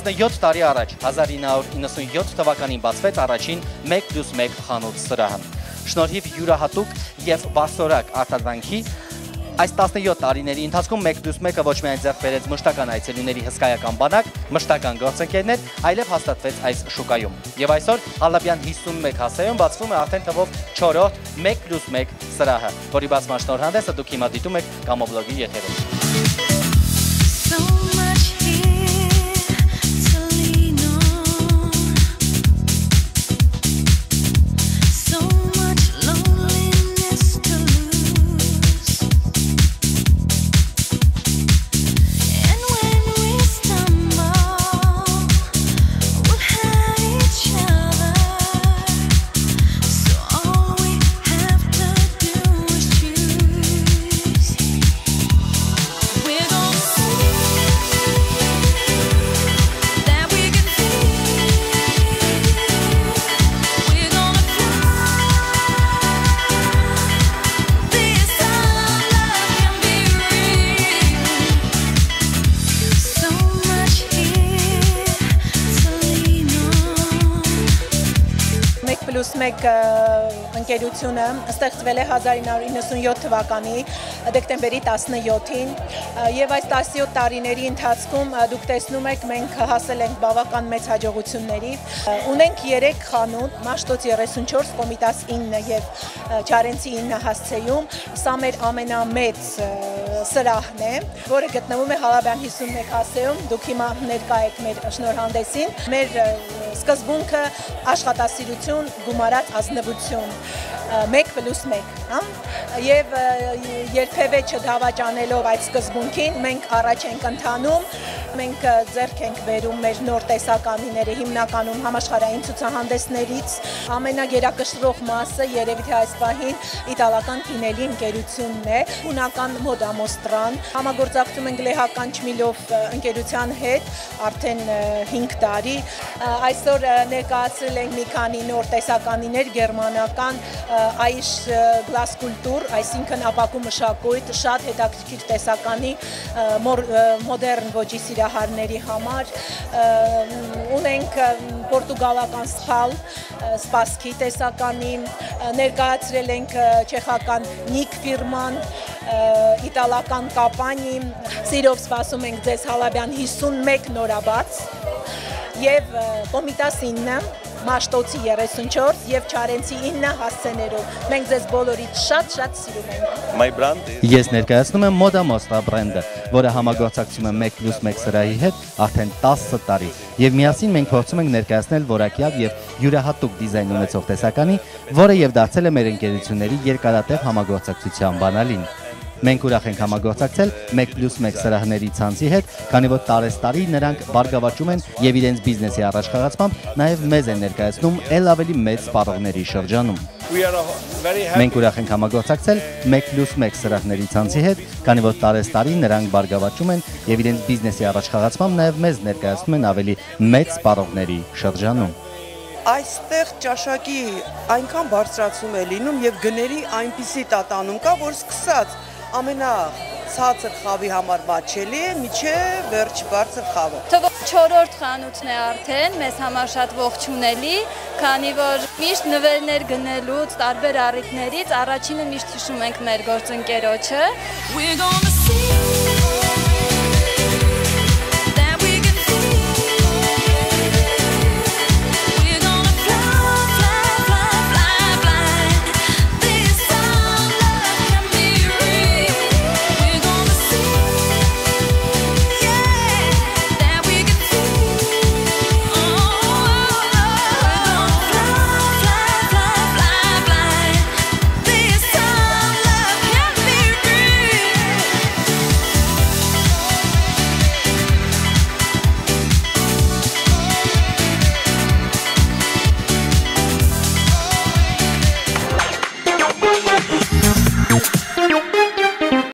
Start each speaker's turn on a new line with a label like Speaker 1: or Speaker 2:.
Speaker 1: 17 տարի առաջ 1997 թվականին բացվեց առաջին 1+1 խանութ սրահը։ Շնորհիվ յուրահատուկ եւ բարձրորակ արտադրանքի այս 17 տարիների ընթացքում 1+1-ը ոչ միայն ձեռք բերեց մշտական այցելուների հսկայական բանակ, մշտական գործընկերներ, այլև հաստատվեց այս շուկայում։ Եվ այսօր Ալաբյան 51 հասարակայում բացվում է արդեն թվով 4-րդ 1+1 սրահը, որի բացման շնորհանդեսը դուք հիմա դիտում եք Կամոբլոգի եթերում։
Speaker 2: +1 ընկերությունը ստեղծվել է 1997 թվականի դեկտեմբերի 17-ին եւ այս 17 տարիների ընթացքում դուք տեսնում եք մենք հասել ենք բավական մեծ հաջողությունների։ Ունենք 3 խանութ՝ Մաշտոց 34, Կոմիտաս 9 եւ Չարենցի 9 հասցեում։ Սա մեր ամենամեծ սրահն է, որը գտնվում է Ալաբյան 51 հասցեում։ Դուք հիմա ներկա եք մեր շնորհանդեսին։ Մեր սկզբունքը աշխատասիրություն, գումարած ազնվություն, 1+1, եւ երբևէ չդավաճանելով այդ սկզբունքին մենք առաջ ենք ընթանում, մենք ձեռք ենք բերում մեր նոր տեսականիները հիմնականում համաշխարհային ցուցահանդեսներից, ամենագերակշռող մասը երևի թե այս պահին իտալական Կինելի ընկերությունն է, հունական Մոդամոստրան, համագործակցում ենք լեհական Չմիլով ընկերության հետ արդեն 5 տարի, այսօր ներկայացրել ենք մի քանի նոր տեսականիներ, գերմանական Այշ գլասկուլտուր, այսինքն ապակու մշակույթ, շատ հետաքրքիր տեսականի մոդեռն ոճի սիրահարների համար, ունենք պորտուգալական սփալ, սպասքի տեսականի, ներկայացրել ենք չեխական Նիկ ֆիրման, իտալական Կապանի, սիրով սպասում ենք ձեզ Ալաբյան 51 նորաբաց եւ Կոմիտաս 9, Մաշտոցի 34 եւ Չարենցի 9 հասցեներով։ Մենք ձեզ բոլորիդ շատ սիրում ենք։
Speaker 1: Ես ներկայացնում եմ Մոդամոստրա բրենդը, որը համագործակցում է 1+1 սրահի հետ արդեն 10 տարի։ Եվ միասին մենք փորձում ենք ներկայացնել որակյալ եւ յուրահատուկ դիզայն ունեցող տեսականի, որը եւ դարձել է մեր ընկերությունների երկարատև համագործակցության բանալին։ Մենք ուրախ ենք համագործակցել 1+1 սրահների ցանցի հետ, քանի որ տարեստարի նրանք բարգավաճում են եւ իրենց բիզնեսի առաջխաղացմամբ նաեւ մեզ են ներկայացնում ել ավելի մեծ սպառողների շրջանում։ Մենք ուրախ ենք համագործակցել 1+1 սրահների ցանցի հետ, քանի որ տարեստարի նրանք բարգավաճում են եւ իրենց բիզնեսի առաջխաղացմամբ նաեւ մեզ ներկայացնում են ավելի մեծ սպառողների շրջանում։
Speaker 3: Այստեղ ճաշակի այնքան բարձրացում է լինում եւ գների այնպիսի տատանում կա, որ սկսած ամենացածր խավի համար մատչելի է, միջև վերջ բարձր խավը։
Speaker 4: Թվով 4-րդ խանութն է արդեն, մեզ համար շատ ողջունելի, քանի որ միշտ նվերներ գնելուց, տարբեր առիթներից առաջինը միշտ հիշում ենք մեր գործընկերոջը։